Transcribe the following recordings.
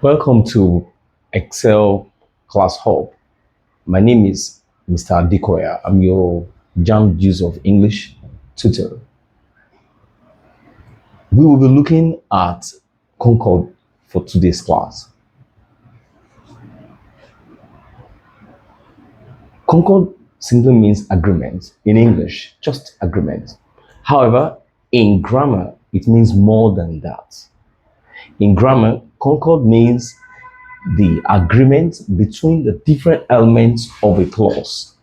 Welcome to Excel Class Hub. My name is Mr. Adikoya. I'm your JAMB Use of English tutor. We will be looking at Concord for today's class. Concord simply means agreement in English, just agreement. However, in grammar, it means more than that. In grammar, Concord means the agreement between the different elements of a clause.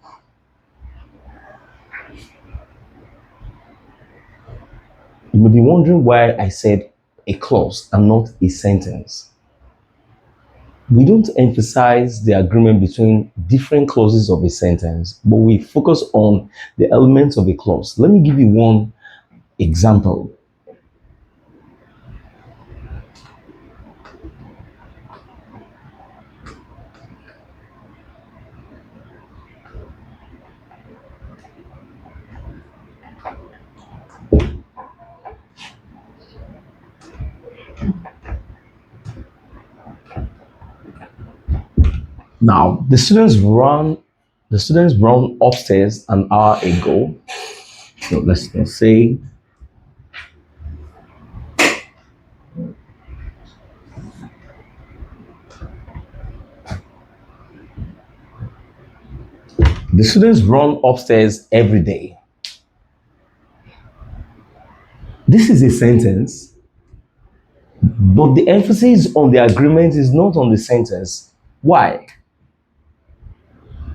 You may be wondering why I said a clause and not a sentence. We don't emphasize the agreement between different clauses of a sentence, but we focus on the elements of a clause. Let me give you one example. Now, the students run upstairs an hour ago. So let's say the students run upstairs every day. This is a sentence, but the emphasis on the agreement is not on the sentence. Why?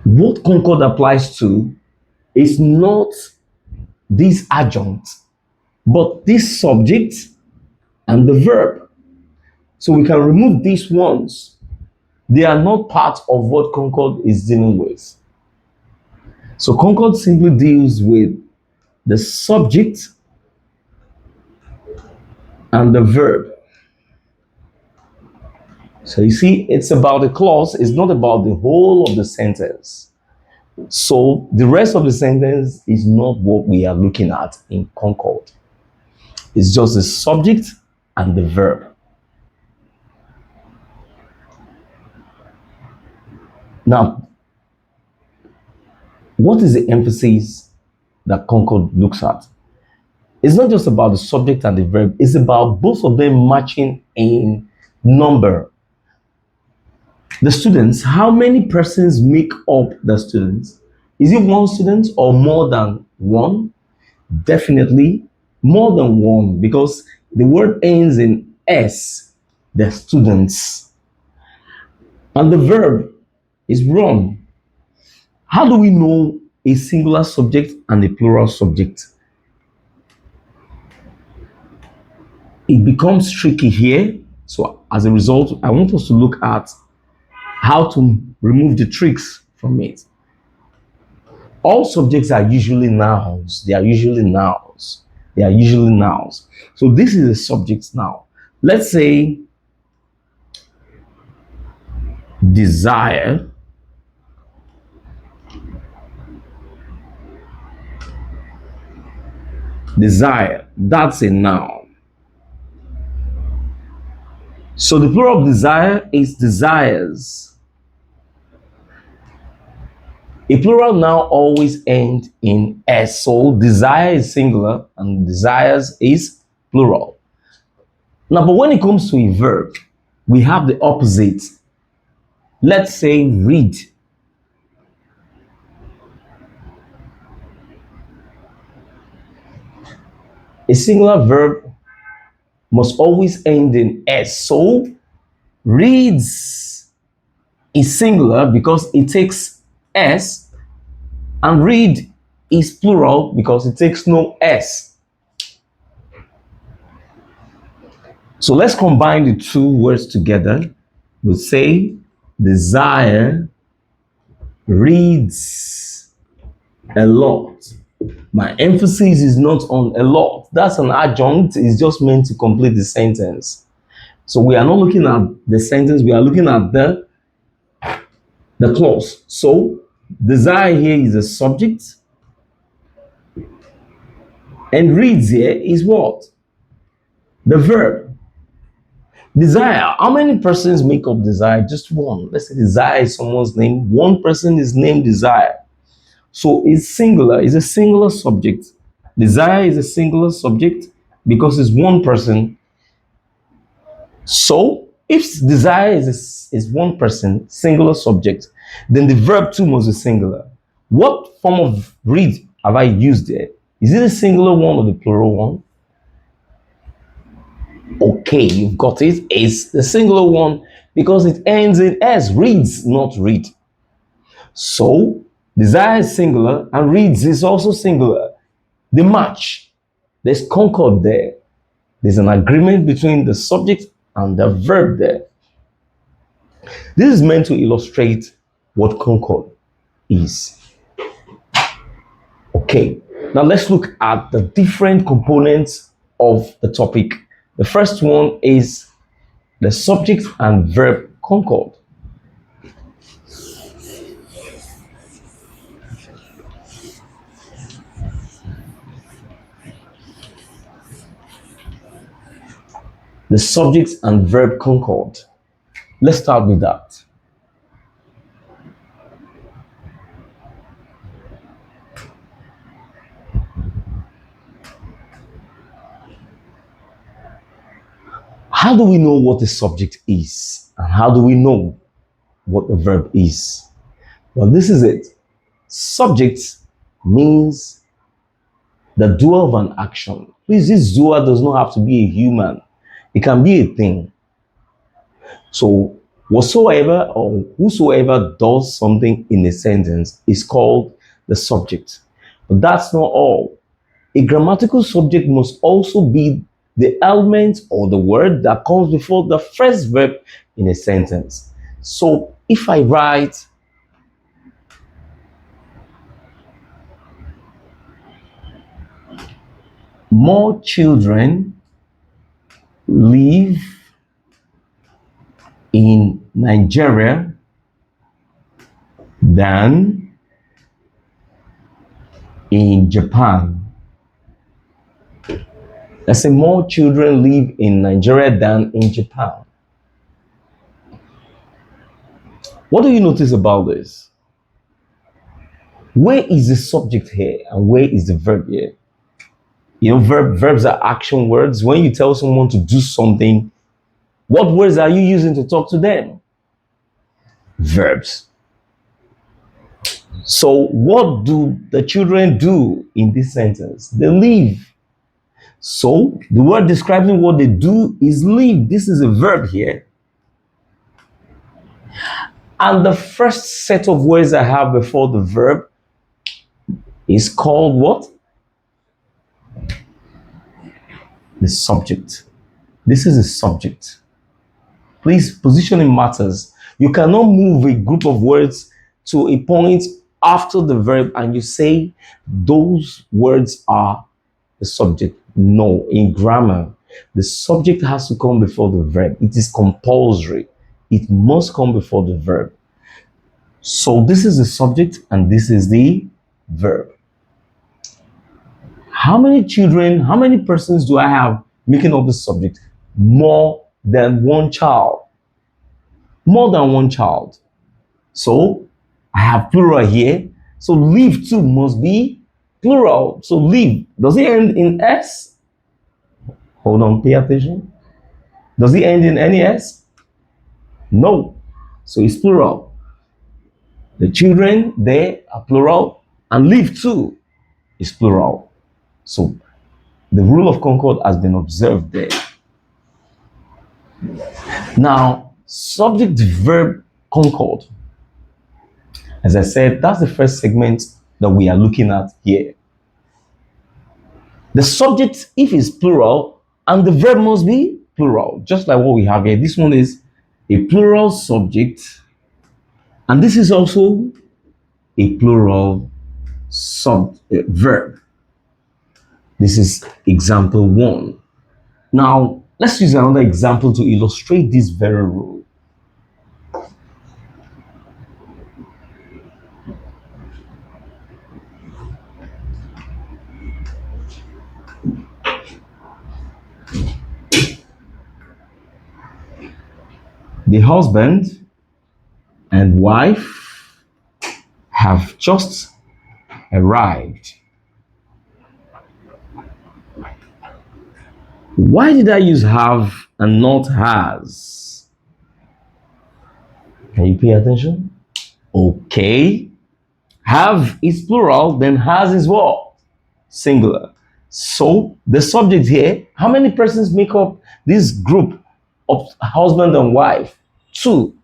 What Concord applies to is not this adjunct, but this subject and the verb. So we can remove these ones. They are not part of what Concord is dealing with. So Concord simply deals with the subject and the verb. So you see, it's about the clause, it's not about the whole of the sentence. So the rest of the sentence is not what we are looking at in Concord. It's just the subject and the verb. Now, what is the emphasis that Concord looks at? It's not just about the subject and the verb, it's about both of them matching in number. The students, how many persons make up the students? Is it one student or more than one? Definitely more than one, because the word ends in S, the students. And the verb is run. How do we know a singular subject and a plural subject? It becomes tricky here. So as a result, I want us to look at how to remove the tricks from it. All subjects are usually nouns. They are usually nouns. They are usually nouns. So this is a subject now. Let's say desire. Desire, that's a noun. So the plural of desire is desires. A plural noun always ends in S. So desire is singular and desires is plural. Now, but when it comes to a verb, we have the opposite. Let's say read. A singular verb must always end in S. So reads is singular because it takes S, and read is plural because it takes no S. So let's combine the two words together. We'll say desire reads a lot. My emphasis is not on a lot. That's an adjunct. It's just meant to complete the sentence. So we are not looking at the sentence. We are looking at the clause. So desire here is a subject. And reads here is what? The verb. Desire. How many persons make up desire? Just one. Let's say desire is someone's name. One person is named desire. So it's singular. It's a singular subject. Desire is a singular subject because it's one person. So if desire is one person, singular subject, then the verb too must be singular. What form of read have I used there? Is it a singular one or the plural one? Okay, you've got it. It's the singular one because it ends in S. Reads, not read. So desire is singular and reads is also singular. The match. There's concord there. There's an agreement between the subject and the verb there. This is meant to illustrate what concord is. Okay, now let's look at the different components of the topic. The first one is the subject and verb concord. The subject and verb concord. Let's start with that. How do we know what the subject is? And how do we know what the verb is? Well, this is it. Subject means the doer of an action. Please, this doer does not have to be a human. It can be a thing. So, whatsoever or whosoever does something in a sentence is called the subject. But that's not all. A grammatical subject must also be the element or the word that comes before the first verb in a sentence. So, if I write, more children live in Nigeria than in Japan. Let's say more children live in Nigeria than in Japan. What do you notice about this? Where is the subject here and where is the verb here? You know, verbs are action words. When you tell someone to do something, what words are you using to talk to them? Verbs. So what do the children do in this sentence? They live. So the word describing what they do is live. This is a verb here. And the first set of words I have before the verb is called what? The subject. This is a subject. Please, positioning matters. You cannot move a group of words to a point after the verb and you say those words are the subject. No, in grammar, the subject has to come before the verb. It is compulsory. It must come before the verb. So this is the subject and this is the verb. How many children, how many persons do I have making up the subject? More than one child. More than one child. So I have plural here. So live too must be plural. So live. Does it end in S? Hold on, pay attention. Does it end in any S? No. So it's plural. The children, they are plural. And live too is plural. So the rule of concord has been observed there. Now, subject verb concord. As I said, that's the first segment that we are looking at here. The subject, if it's plural, and the verb must be plural, just like what we have here. This one is a plural subject, and this is also a plural verb. This is example 1. Now, let's use another example to illustrate this very rule. The husband and wife have just arrived. Why did I use have and not has? Can you pay attention? Okay. Have is plural, then has is what? Singular. So the subject here, how many persons make up this group of husband and wife? Two.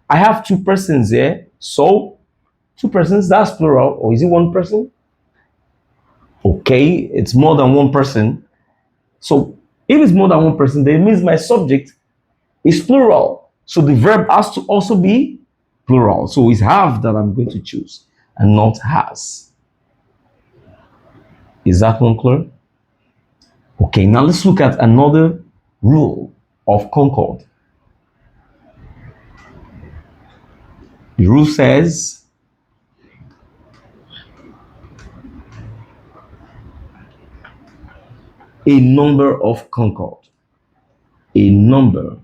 I have two persons here. So two persons, that's plural. Or is it one person? Okay, it's more than one person. So if it's more than one person, then it means my subject is plural. So the verb has to also be plural. So it's have that I'm going to choose and not has. Is that one clear? Okay, now let's look at another rule of Concord. The rule says a number of Concord. A number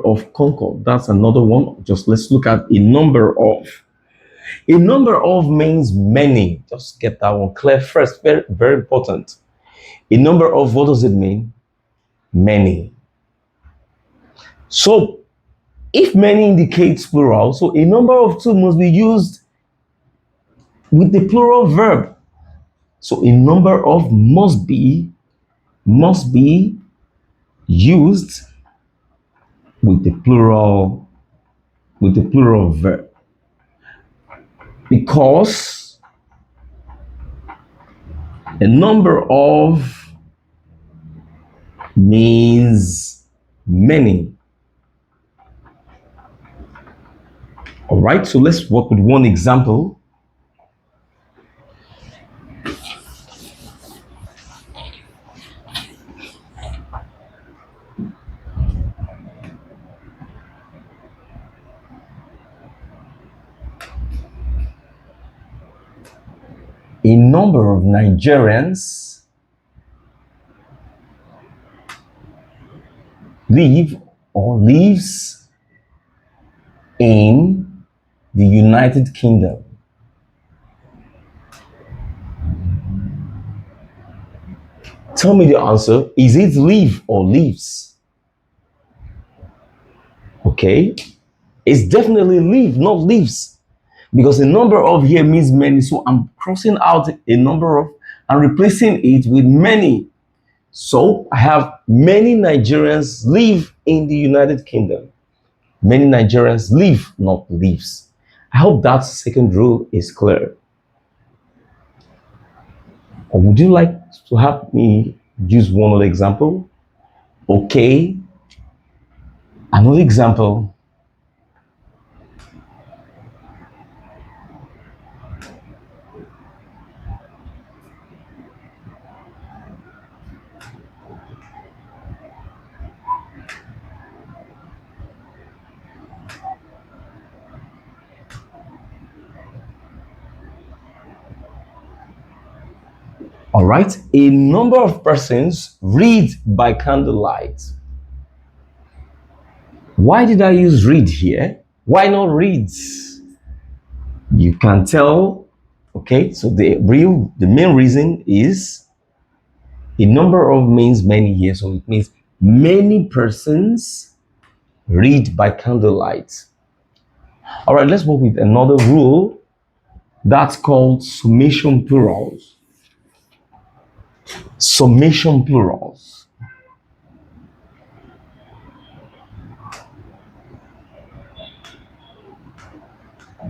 of Concord. That's another one. Just let's look at a number of. A number of means many. Just get that one clear first. Very, very important. A number of, what does it mean? Many. So if many indicates plural, so a number of two must be used with the plural verb. So a number of must be used with the plural verb, because a number of means many. All right, so let's work with one example. A number of Nigerians live or lives in the United Kingdom. Tell me the answer. Is it live or lives? Okay, it's definitely live, not lives, because a number of here means many. So I'm crossing out a number of and replacing it with many. So I have many Nigerians live in the United Kingdom. Many Nigerians live, not lives. I hope that second rule is clear. Or would you like to help me use one other example? Okay. Another example. All right. A number of persons read by candlelight. Why did I use read here? Why not reads? You can tell. Okay, so the main reason is a number of means many here. So it means many persons read by candlelight. All right, let's work with another rule that's called summation plurals. Summation plurals.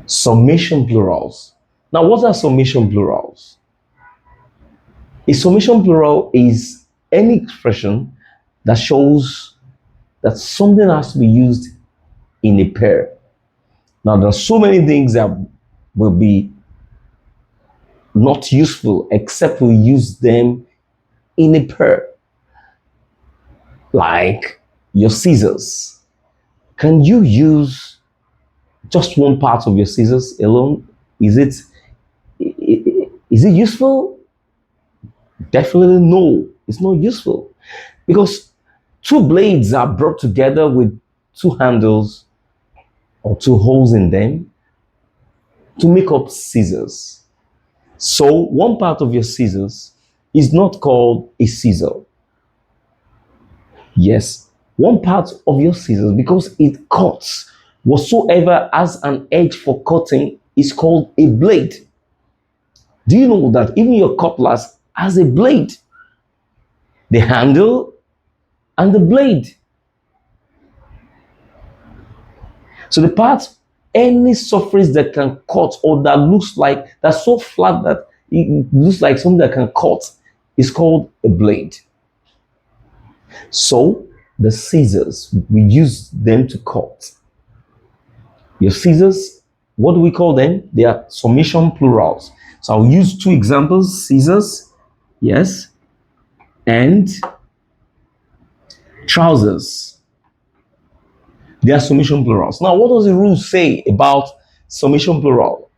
Summation plurals. Now, what are summation plurals? A summation plural is any expression that shows that something has to be used in a pair. Now, there are so many things that will be not useful except we use them in a pair. Like your scissors. Can you use just one part of your scissors alone? Is it useful? Definitely no, it's not useful, because Two blades are brought together with two handles or two holes in them to make up scissors. So one part of your scissors is not called a scissor. Yes, one part of your scissors, because it cuts whatsoever has an edge for cutting, is called a blade. Do you know that even your cutlass has a blade? The handle and the blade. So the part, any surface that can cut or that looks like, that's so flat that it looks like something that can cut, is called a blade. So the scissors, we use them to cut. Your scissors, what do we call them? They are summation plurals. So I'll use two examples: scissors, yes, and trousers. They are summation plurals. Now, what does the rule say about summation plurals?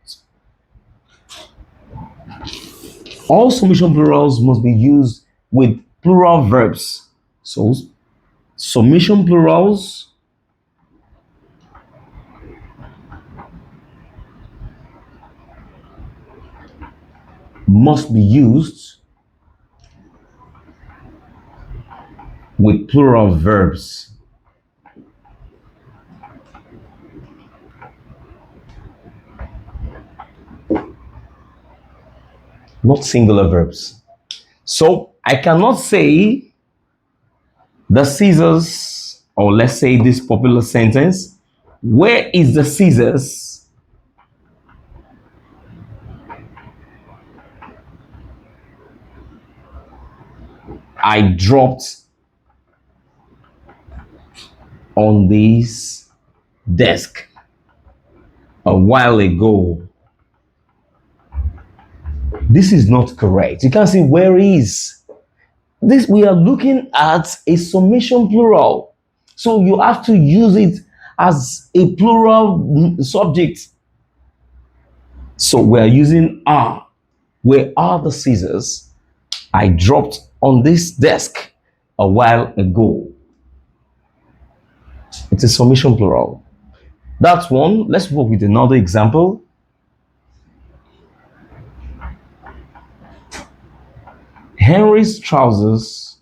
All summation plurals must be used with plural verbs. So summation plurals must be used with plural verbs. Not singular verbs. So I cannot say the scissors, or let's say this popular sentence, where is the scissors? I dropped on this desk a while ago. This is not correct. You can't say where is. This, we are looking at a summation plural. So you have to use it as a plural subject. So we're using are. Where are the scissors I dropped on this desk a while ago? It's a summation plural. That's one. Let's work with another example. Henry's trousers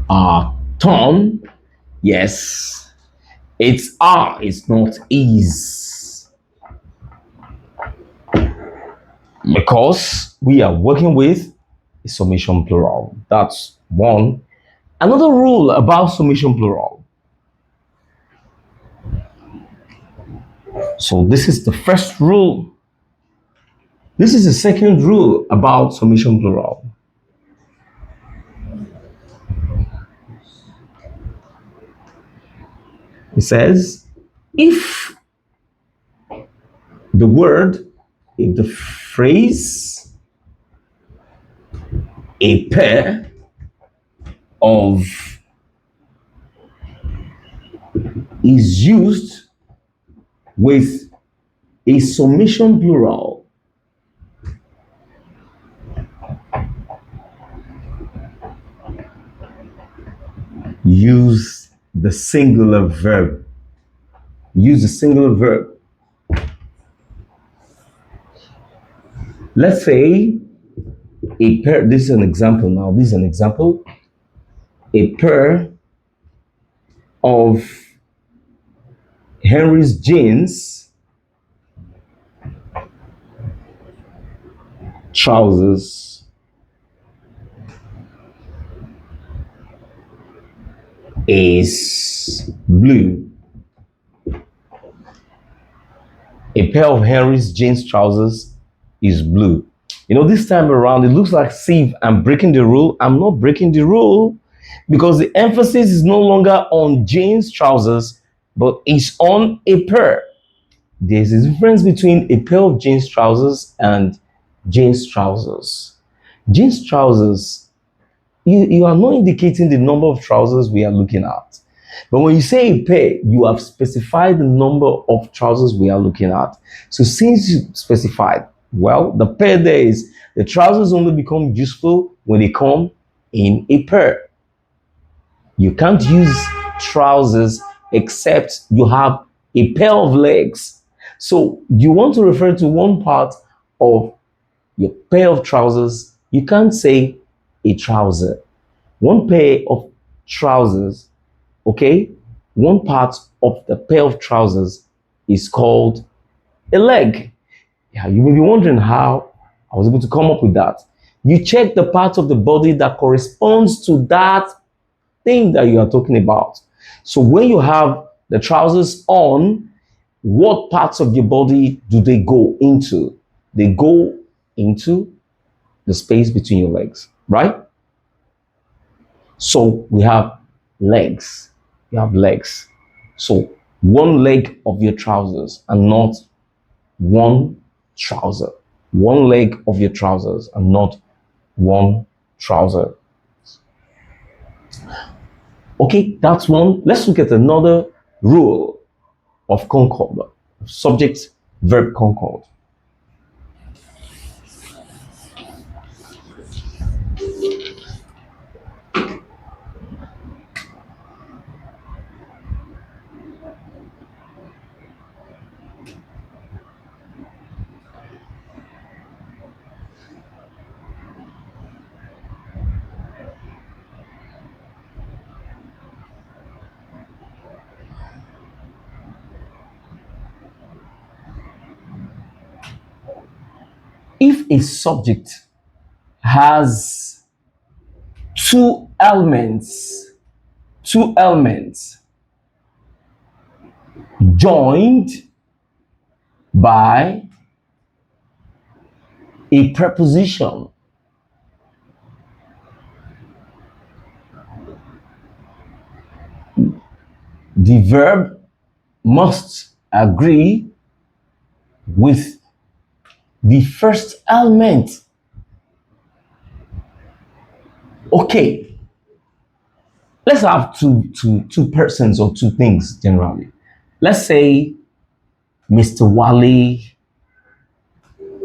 are torn. Yes, it's are, it's not is. Because we are working with a summation plural. That's one. Another rule about summation plural. So this is the first rule. This is the second rule about summation plural. It says, if the word, if the phrase, a pair of is used with a summation plural, use the singular verb. Use the singular verb. Let's say a pair, this is an example now, this is an example. A pair of Henry's jeans, trousers, is blue. A pair of Henry's jeans trousers is blue. You know, this time around, it looks like, see, I'm breaking the rule. I'm not breaking the rule, because the emphasis is no longer on jeans trousers, but it's on a pair. There's a difference between a pair of jeans trousers and jeans trousers. Jeans trousers, you are not indicating the number of trousers we are looking at. But when you say a pair, you have specified the number of trousers we are looking at. So since you specified, Well, the pair there is the trousers only become useful when they come in a pair. You can't use trousers except you have a pair of legs. So you want to refer to one part of your pair of trousers, you can't say a trouser. One pair of trousers, okay? One part of the pair of trousers is called a leg. Yeah, you may be wondering how I was able to come up with that. You check the part of the body that corresponds to that thing that you are talking about. So when you have the trousers on, what parts of your body do they go into? They go into the space between your legs, right? So we have legs. You have legs. So one leg of your trousers and not one trouser. One leg of your trousers and not one trouser. Okay, that's one. Let's look at another rule of Concord, subject verb Concord. If a subject has two elements joined by a preposition, the verb must agree with the first element. Okay, let's have two persons or two things generally. Let's say Mr. Wale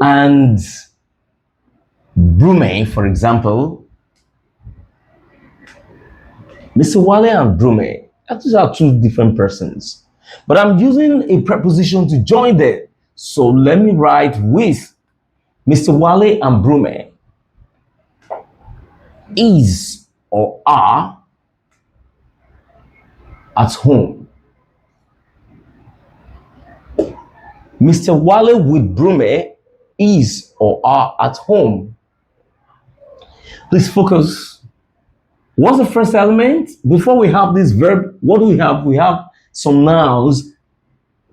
and Brume, for example. Mr. Wale and Brume, these are two different persons. But I'm using a preposition to join them. So let me write with Mr. Wale and Brume is or are at home. Mr. Wale with Brume is or are at home. Please focus. What's the first element? Before we have this verb, what do we have? We have some nouns,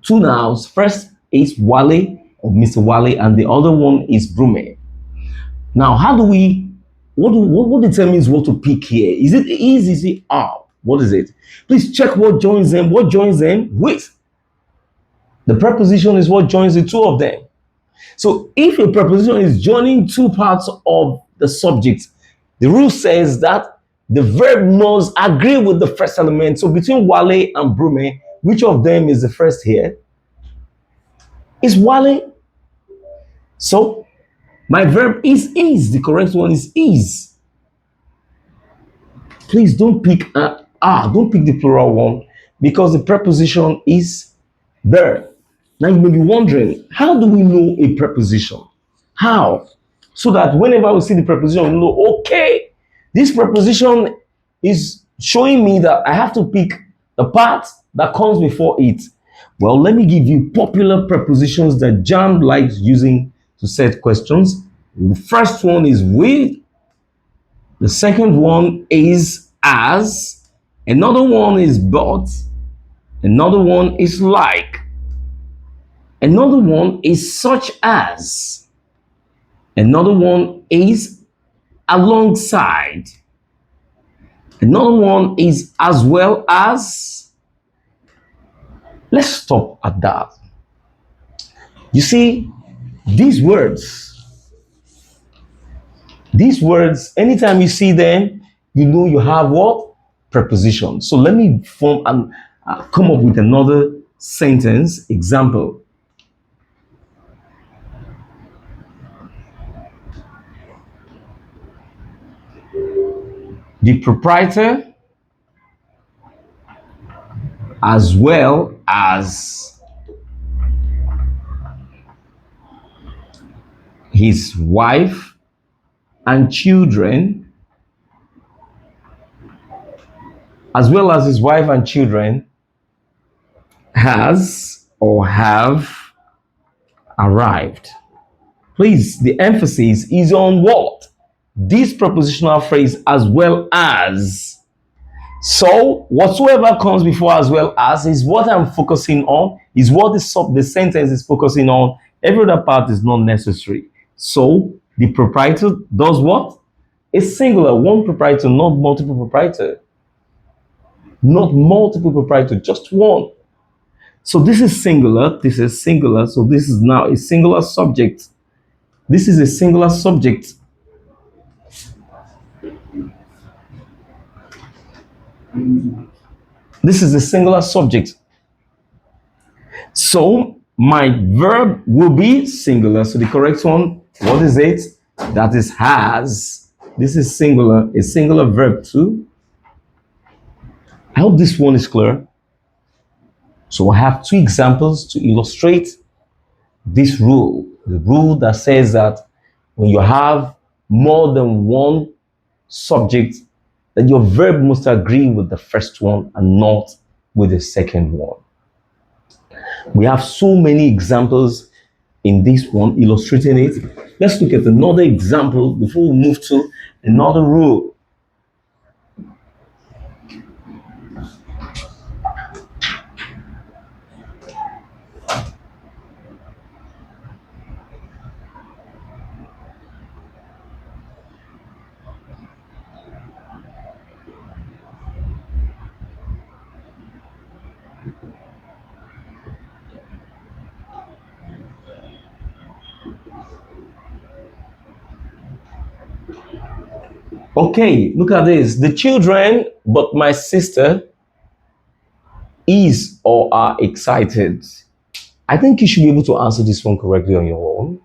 two nouns. First is Wale or Mr. Wale, and the other one is Brume. Now, how do we, what determines what to pick here? Is it are? What is it? Please check what joins them. What joins them with? The preposition is what joins the two of them. So if a preposition is joining two parts of the subject, the rule says that the verb must agree with the first element. So between Wale and Brume, which of them is the first here? Is Wale. So my verb is. The correct one is is. Please don't pick don't pick the plural one because the preposition is there. Now you may be wondering, how do we know a preposition? How? So that whenever we see the preposition, we know, okay, this preposition is showing me that I have to pick the part that comes before it. Well, let me give you popular prepositions that JAMB likes using to set questions. The first one is with. The second one is as. Another one is but. Another one is like. Another one is such as. Another one is alongside. Another one is as well as. Let's stop at that. You see, these words, anytime you see them, you know you have what? Preposition. So let me form and come up with another sentence example. the proprietor as well as his wife and children, has or have arrived. Please, the emphasis is on what? This prepositional phrase as well as. So whatsoever comes before as well as is what I'm focusing on, is what the sentence is focusing on. Every other part is not necessary. So the proprietor does what? A singular, one proprietor, not multiple proprietor. Not multiple proprietor, just one. So this is singular, this is singular, so this is now a singular subject. This is a singular subject. This is a singular subject. So my verb will be singular. So the correct one, what is it? That is has. This is singular, a singular verb too. I hope this one is clear. So I have two examples to illustrate this rule. The rule that says that when you have more than one subject, that your verb must agree with the first one and not with the second one. We have so many examples in this one illustrating it. Let's look at another example before we move to another rule. Okay, look at this. The children, but my sister, is or are excited. I think you should be able to answer this one correctly on your own.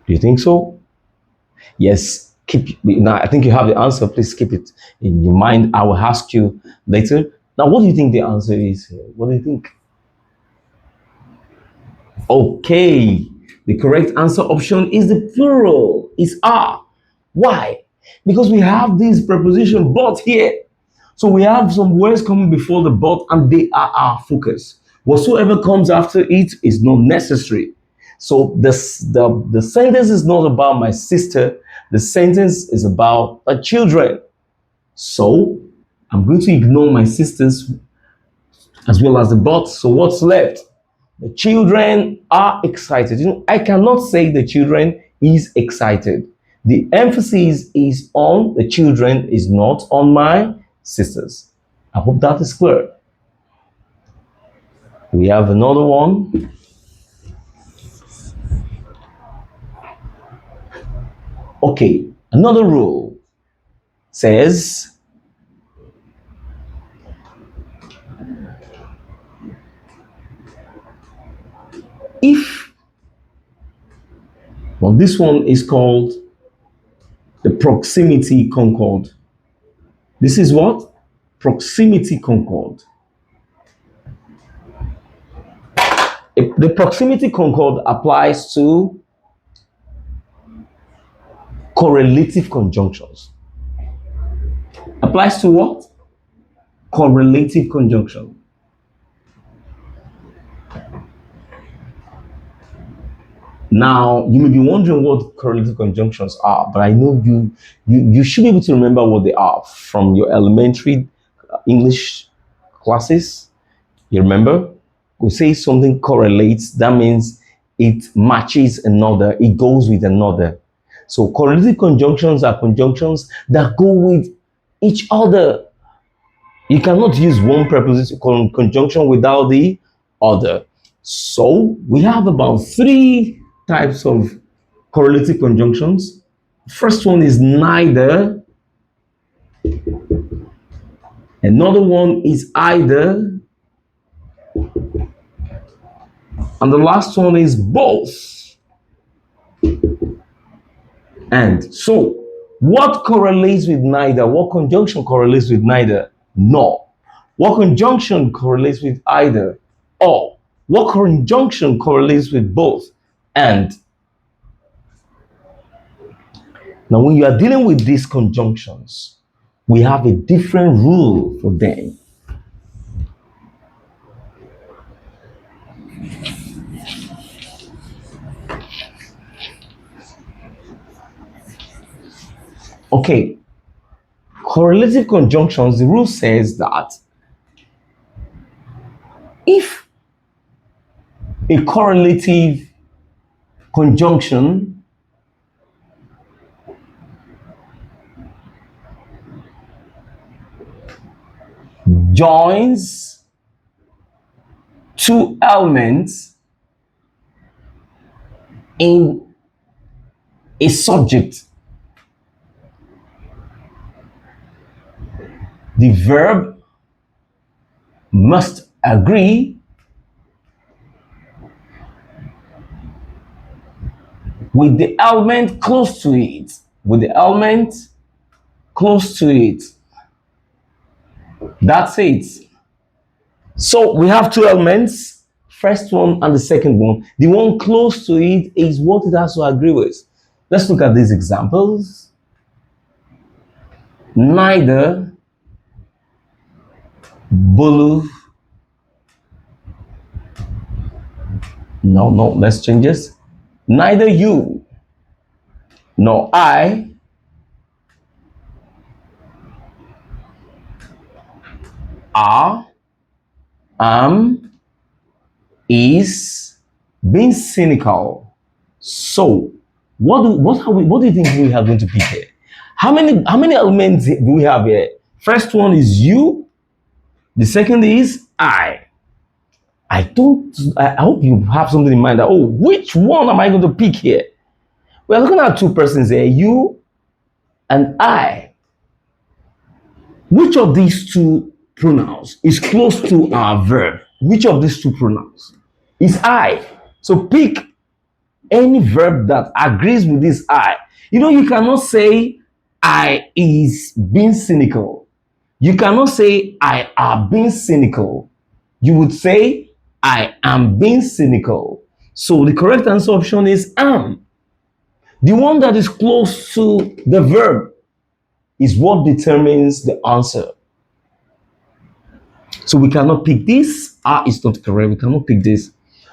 Do you think so? Yes. Keep now. I think you have the answer. Please keep it in your mind. I will ask you later. Now, what do you think the answer is? What do you think? Okay, the correct answer option is the plural. Is are. Why? Because we have this preposition but here. So we have some words coming before the but and they are our focus. Whatsoever comes after it is not necessary. So the sentence is not about my sister. The sentence is about the children. So I'm going to ignore my sisters as well as the but. So what's left? The children are excited. I cannot say the children is excited. The emphasis is on the children, is not on my sisters. I hope that is clear. We have another one. Okay, another rule says if, well, this one is called the proximity concord. This is what? Proximity concord. The proximity concord applies to correlative conjunctions. Applies to what? Correlative conjunction. Now, you may be wondering what correlative conjunctions are, but I know you should be able to remember what they are from your elementary English classes. You remember? We say something correlates, that means it matches another, it goes with another. So correlative conjunctions are conjunctions that go with each other. You cannot use one preposition conjunction without the other. So we have about 3 types of correlative conjunctions. First one is neither. Another one is either. And the last one is both. And so What correlates with neither? What conjunction correlates with neither? Nor. What conjunction correlates with either? Or. What conjunction correlates with both? And. Now, when you are dealing with these conjunctions, we have a different rule for them. Okay, correlative conjunctions, the rule says that if a correlative conjunction joins two elements in a subject, the verb must agree with the element close to it. With the element close to it. That's it. So we have two elements, first one and the second one. The one close to it is what it has to agree with. Let's look at these examples. Neither Bolu. No, let's change this. Neither you nor I are, am, is being cynical. So, what do you think we are going to pick here? How many elements do we have here? First one is you. The second is I. I hope you have something in mind that, oh, which one am I going to pick here? We're looking at two persons here, you and I. Which of these two pronouns is close to our verb? Which of these two pronouns is I? So pick any verb that agrees with this I. You know, you cannot say I is being cynical. You cannot say I are being cynical. You would say I am being cynical. So the correct answer option is am. The one that is close to the verb is what determines the answer. So we cannot pick this. Is not correct. We cannot pick this.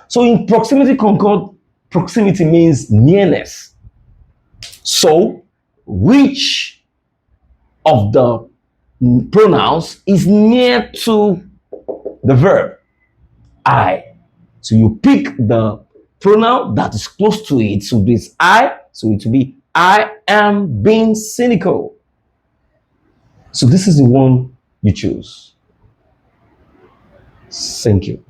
So in proximity concord, proximity means nearness. So which of the pronouns is near to the verb? I. So you pick the pronoun that is close to it. So this I. So it will be I am being cynical. So this is the one you choose. Thank you.